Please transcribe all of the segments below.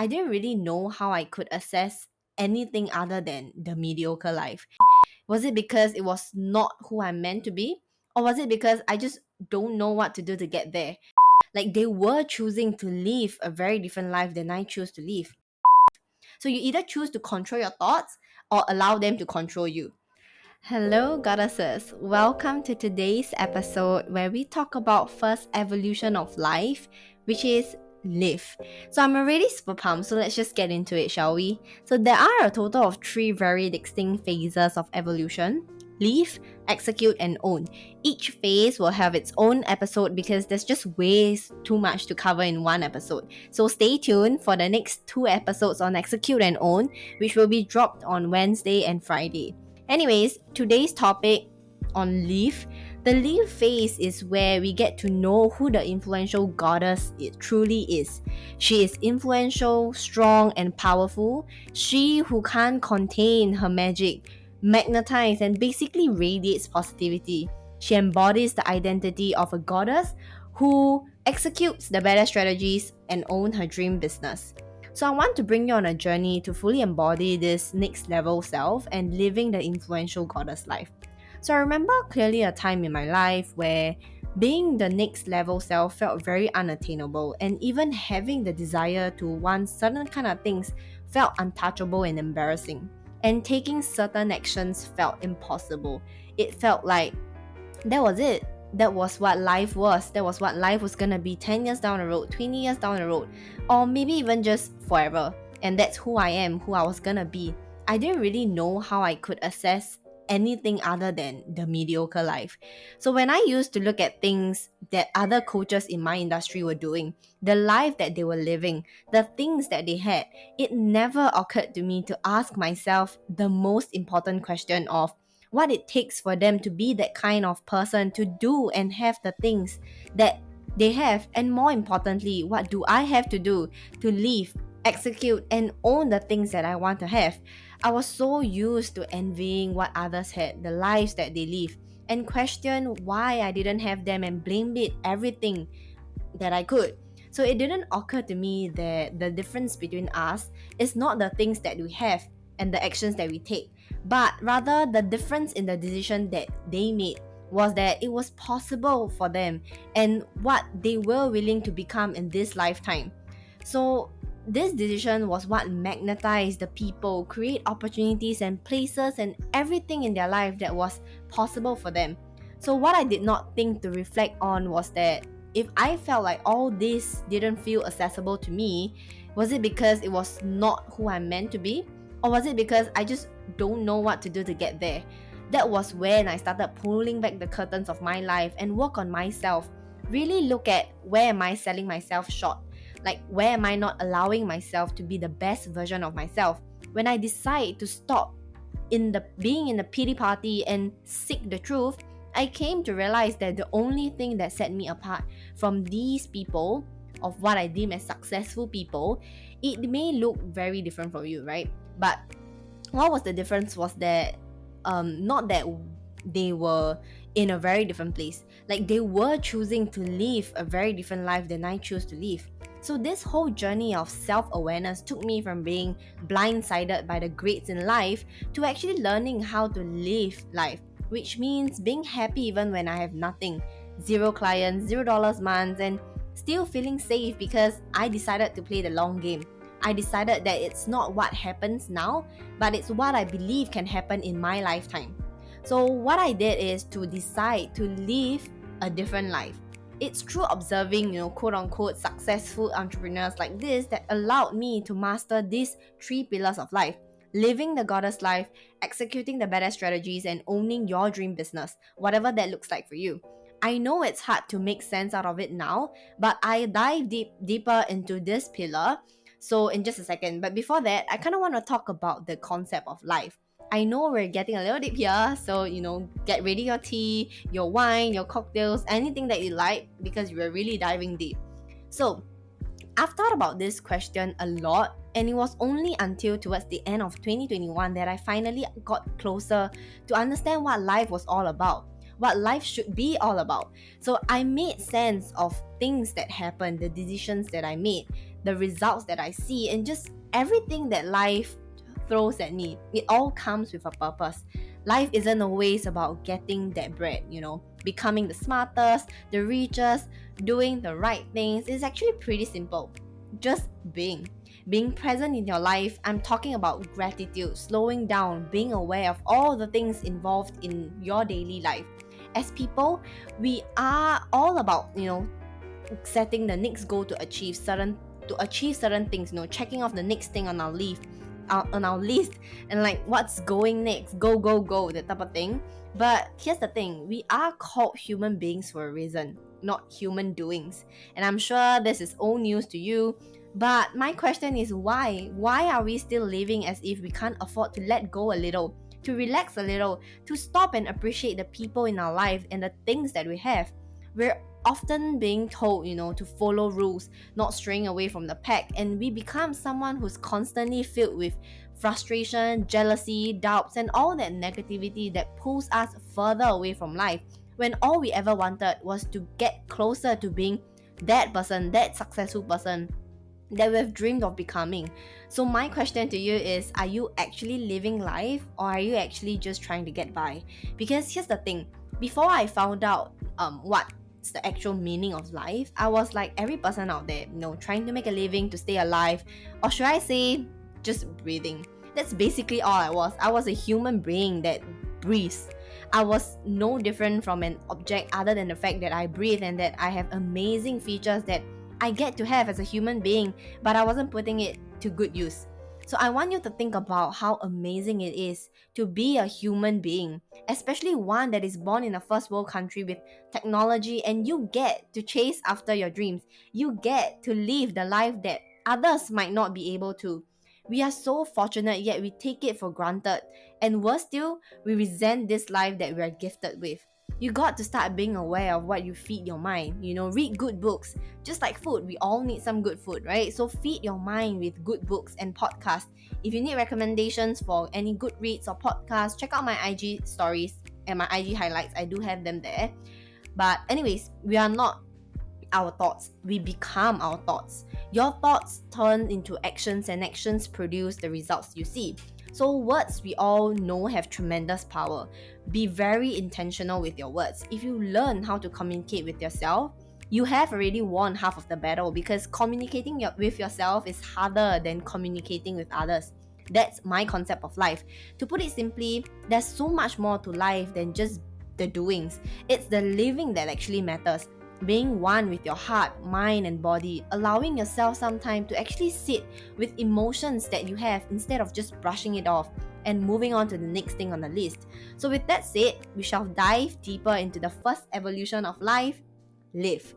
I didn't really know how I could assess anything other than the mediocre life. Was it because it was not who I'm meant to be? Or was it because I just don't know what to do to get there? Like they were choosing to live a very different life than I choose to live. So you either choose to control your thoughts or allow them to control you. Hello, goddesses. Welcome to today's episode where we talk about first evolution of life, which is live. So I'm already super pumped, so let's just get into it, shall we? So there are a total of three very distinct phases of evolution: live, execute, and own. Each phase will have its own episode because there's just way too much to cover in one episode. So stay tuned for the next two episodes on execute and own, which will be dropped on Wednesday and Friday. Anyways, today's topic on leaf. The leaf phase is where we get to know who the influential goddess it truly is. She is influential, strong, and powerful. She who can't contain her magic, magnetizes, and basically radiates positivity. She embodies the identity of a goddess who executes the better strategies and owns her dream business. So I want to bring you on a journey to fully embody this next level self and living the influential goddess life. So I remember clearly a time in my life where being the next level self felt very unattainable, and even having the desire to want certain kind of things felt untouchable and embarrassing. And taking certain actions felt impossible. It felt like that was it. That was what life was. That was what life was gonna be 10 years down the road, 20 years down the road, or maybe even just forever. And that's who I am, who I was gonna be. I didn't really know how I could assess anything other than the mediocre life. So when I used to look at things that other coaches in my industry were doing, the life that they were living, the things that they had, it never occurred to me to ask myself the most important question of what it takes for them to be that kind of person, to do and have the things that they have, and more importantly, what do I have to do to live, execute, and own the things that I want to have. I was so used to envying what others had, the lives that they live, and question why I didn't have them and blamed it everything that I could. So it didn't occur to me that the difference between us is not the things that we have and the actions that we take, but rather the difference in the decision that they made was that it was possible for them and what they were willing to become in this lifetime. So this decision was what magnetized the people, create opportunities and places and everything in their life that was possible for them. So what I did not think to reflect on was that if I felt like all this didn't feel accessible to me, was it because it was not who I'm meant to be? Or was it because I just don't know what to do to get there? That was when I started pulling back the curtains of my life and work on myself. Really look at where am I selling myself short? Like where am I not allowing myself to be the best version of myself? When I decide to stop being in the pity party and seek the truth, I came to realize that the only thing that set me apart from these people, of what I deem as successful people, it may look very different from you, right? But what was the difference was that not that they were in a very different place. Like they were choosing to live a very different life than I choose to live. So this whole journey of self-awareness took me from being blindsided by the grades in life to actually learning how to live life, which means being happy even when I have nothing, zero clients, $0 months, and still feeling safe because I decided to play the long game. I decided that it's not what happens now, but it's what I believe can happen in my lifetime. So what I did is to decide to live a different life. It's through observing, quote unquote, successful entrepreneurs like this that allowed me to master these three pillars of life: living the goddess life, executing the better strategies, and owning your dream business, whatever that looks like for you. I know it's hard to make sense out of it now, but I dive deeper into this pillar. So in just a second, but before that, I kind of want to talk about the concept of life. I know we're getting a little deep here, so get ready your tea, your wine, your cocktails, anything that you like, because we're really diving deep. So I've thought about this question a lot, and it was only until towards the end of 2021 that I finally got closer to understand what life was all about, what life should be all about. So I made sense of things that happened, the decisions that I made, the results that I see, and just everything that life throws at me. It all comes with a purpose. Life isn't always about getting that bread, becoming the smartest, the richest, doing the right things. It's actually pretty simple. Just being present in your life. I'm talking about gratitude, slowing down, being aware of all the things involved in your daily life. As people, we are all about, setting the next goal to achieve certain things, checking off the next thing on our list, and like what's going next, go, that type of thing. But here's the thing, we are called human beings for a reason, not human doings. And I'm sure this is old news to you, but my question is why are we still living as if we can't afford to let go a little, to relax a little, to stop and appreciate the people in our life and the things that we have? We're often being told, to follow rules, not straying away from the pack, and we become someone who's constantly filled with frustration, jealousy, doubts, and all that negativity that pulls us further away from life, when all we ever wanted was to get closer to being that person, that successful person that we've dreamed of becoming. So my question to you is, are you actually living life, or are you actually just trying to get by? Because here's the thing, before I found out what's the actual meaning of life, I was like every person out there, trying to make a living, to stay alive, or should I say just breathing. That's basically all I was. I was a human being that breathes. I was no different from an object other than the fact that I breathe and that I have amazing features that I get to have as a human being, but I wasn't putting it to good use. So I want you to think about how amazing it is to be a human being, especially one that is born in a first world country with technology, and you get to chase after your dreams. You get to live the life that others might not be able to. We are so fortunate, yet we take it for granted. And worse still, we resent this life that we are gifted with. You got to start being aware of what you feed your mind. Read good books. Just like food, we all need some good food, right? So feed your mind with good books and podcasts. If you need recommendations for any good reads or podcasts, check out my IG stories and my IG highlights. I do have them there. But anyways, we are not our thoughts. We become our thoughts. Your thoughts turn into actions, and actions produce the results you see. So words, we all know, have tremendous power. Be very intentional with your words. If you learn how to communicate with yourself, you have already won half of the battle, because communicating with yourself is harder than communicating with others. That's my concept of life. To put it simply, there's so much more to life than just the doings. It's the living that actually matters. Being one with your heart, mind, and body, allowing yourself some time to actually sit with emotions that you have instead of just brushing it off and moving on to the next thing on the list. So with that said, we shall dive deeper into the first evolution of life: live.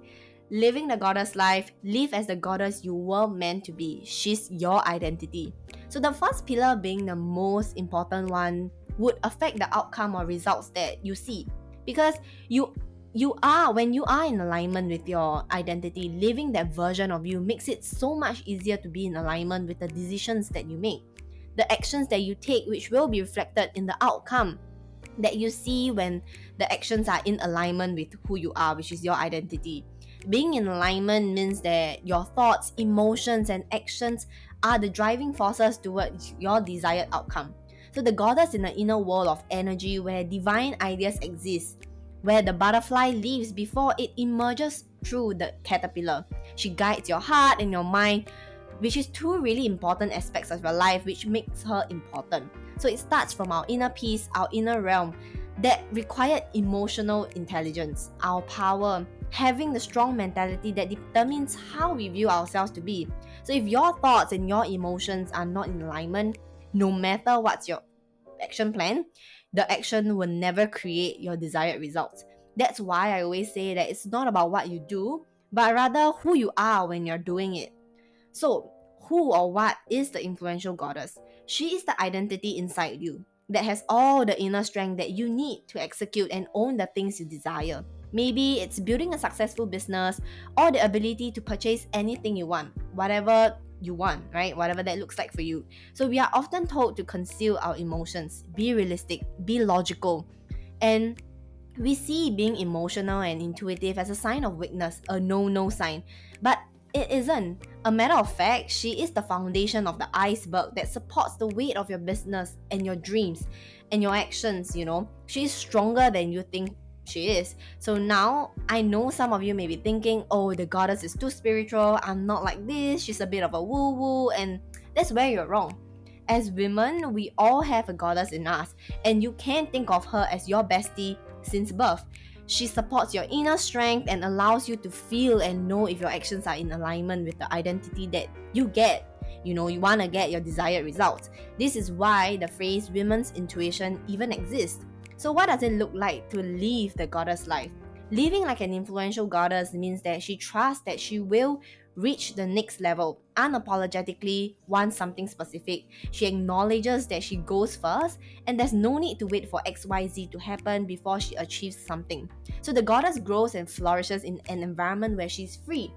Living the goddess life, live as the goddess you were meant to be. She's your identity. So the first pillar, being the most important one, would affect the outcome or results that you see. Because when you are in alignment with your identity, living that version of you makes it so much easier to be in alignment with the decisions that you make, the actions that you take, which will be reflected in the outcome that you see when the actions are in alignment with who you are, which is your identity. Being in alignment means that your thoughts, emotions, and actions are the driving forces towards your desired outcome. So the goddess in the inner world of energy, where divine ideas exist, where the butterfly leaves before it emerges through the caterpillar. She guides your heart and your mind, which is two really important aspects of your life, which makes her important. So it starts from our inner peace, our inner realm, that required emotional intelligence, our power, having the strong mentality that determines how we view ourselves to be. So if your thoughts and your emotions are not in alignment, no matter what's your action plan, the action will never create your desired results. That's why I always say that it's not about what you do, but rather who you are when you're doing it. So, who or what is the influential goddess? She is the identity inside you that has all the inner strength that you need to execute and own the things you desire. Maybe it's building a successful business, or the ability to purchase anything you want, whatever you want, right? Whatever that looks like for you. So we are often told to conceal our emotions, be realistic, be logical, and we see being emotional and intuitive as a sign of weakness, a no-no sign. But It isn't. A matter of fact, she is the foundation of the iceberg that supports the weight of your business and your dreams and your actions. She is stronger than you think she is. So now, I know some of you may be thinking, oh, the goddess is too spiritual, I'm not like this, she's a bit of a woo-woo, and that's where you're wrong. As women, we all have a goddess in us, and you can think of her as your bestie since birth. She supports your inner strength and allows you to feel and know if your actions are in alignment with the identity that you get. You want to get your desired results. This is why the phrase women's intuition even exists. So what does it look like to live the goddess life? Living like an influential goddess means that she trusts that she will reach the next level unapologetically wants something specific. She acknowledges that she goes first and there's no need to wait for XYZ to happen before she achieves something. So the goddess grows and flourishes in an environment where she's free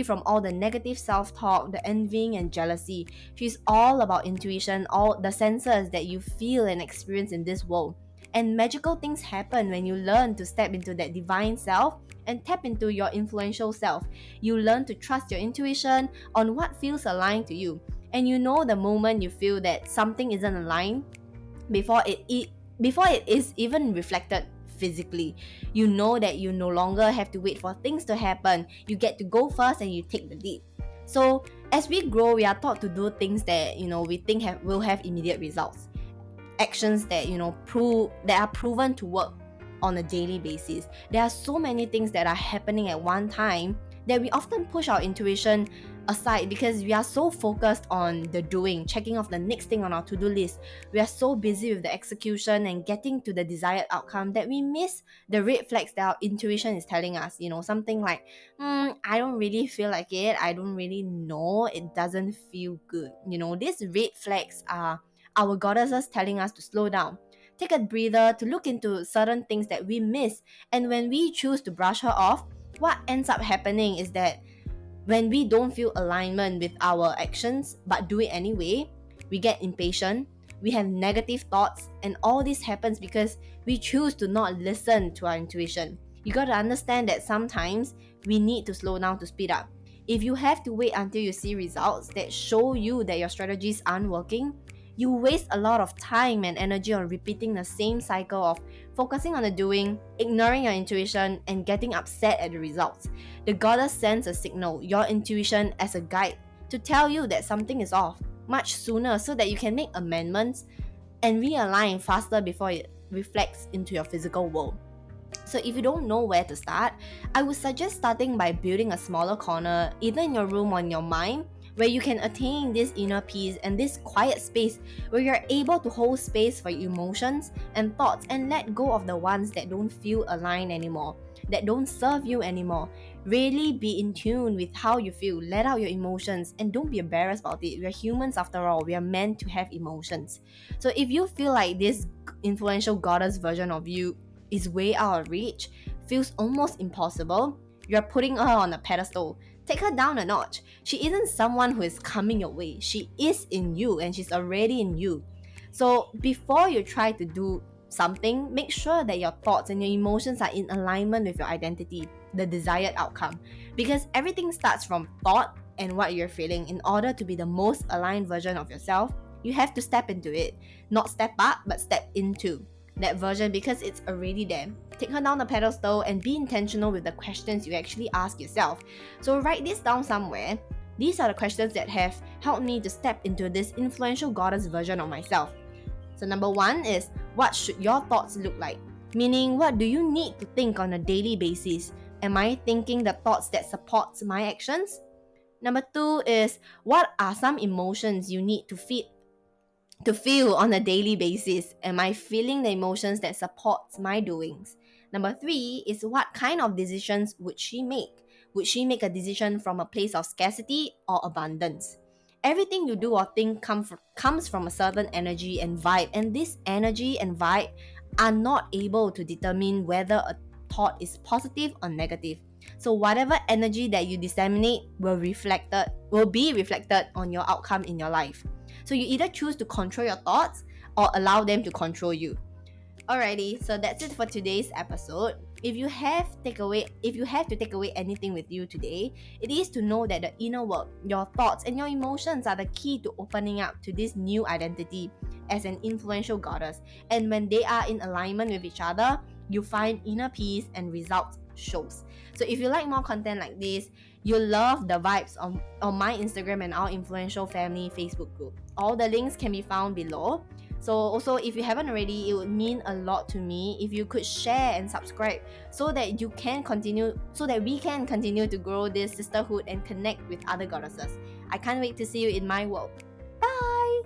from all the negative self-talk, the envying and jealousy. She's all about intuition, all the senses that you feel and experience in this world. And magical things happen when you learn to step into that divine self and tap into your influential self. You learn to trust your intuition on what feels aligned to you. And the moment you feel that something isn't aligned before it is even reflected physically. You know that you no longer have to wait for things to happen. You get to go first and you take the lead. So as we grow, we are taught to do things that we think will have immediate results. Actions that are proven to work on a daily basis. There are so many things that are happening at one time that we often push our intuition aside because we are so focused on the doing, checking off the next thing on our to-do list. We are so busy with the execution and getting to the desired outcome that we miss the red flags that our intuition is telling us. Something like, I don't really feel like it. I don't really know. It doesn't feel good. These red flags are our goddesses telling us to slow down, take a breather, to look into certain things that we miss. And when we choose to brush her off, what ends up happening is that when we don't feel alignment with our actions but do it anyway, we get impatient, we have negative thoughts, and all this happens because we choose to not listen to our intuition. You got to understand that sometimes we need to slow down to speed up. If you have to wait until you see results that show you that your strategies aren't working, you waste a lot of time and energy on repeating the same cycle of focusing on the doing, ignoring your intuition, and getting upset at the results. The goddess sends a signal, your intuition, as a guide to tell you that something is off much sooner so that you can make amendments and realign faster before it reflects into your physical world. So if you don't know where to start, I would suggest starting by building a smaller corner, either in your room or in your mind, where you can attain this inner peace and this quiet space where you're able to hold space for your emotions and thoughts and let go of the ones that don't feel aligned anymore, that don't serve you anymore. Really be in tune with how you feel, let out your emotions, and don't be embarrassed about it. We're humans after all, we are meant to have emotions. So if you feel like this influential goddess version of you is way out of reach, feels almost impossible, you're putting her on a pedestal. Take her down a notch. She isn't someone who is coming your way. She is in you and she's already in you. So before you try to do something, make sure that your thoughts and your emotions are in alignment with your identity, the desired outcome. Because everything starts from thought and what you're feeling. In order to be the most aligned version of yourself, you have to step into it. Not step up, but step into that version because it's already there. Take her down the pedestal and be intentional with the questions you actually ask yourself. So write this down somewhere. These are the questions that have helped me to step into this influential goddess version of myself. So number 1 is, what should your thoughts look like? Meaning, what do you need to think on a daily basis? Am I thinking the thoughts that supports my actions? Number 2 is, what are some emotions you need to feel on a daily basis? Am I feeling the emotions that supports my doings? Number 3 is, what kind of decisions would she make? Would she make a decision from a place of scarcity or abundance? Everything you do or think comes from a certain energy and vibe, and this energy and vibe are not able to determine whether a thought is positive or negative. So whatever energy that you disseminate will be reflected on your outcome in your life. So you either choose to control your thoughts or allow them to control you. Alrighty, so that's it for today's episode. if you have to take away anything with you today, it is to know that the inner work, your thoughts and your emotions are the key to opening up to this new identity as an influential goddess. And when they are in alignment with each other, you find inner peace and results shows. So if you like more content like this, you love the vibes on my Instagram and our influential family Facebook group, all the links can be found below. So also, if you haven't already, it would mean a lot to me if you could share and subscribe so that we can continue to grow this sisterhood and connect with other goddesses. I can't wait to see you in my world. Bye!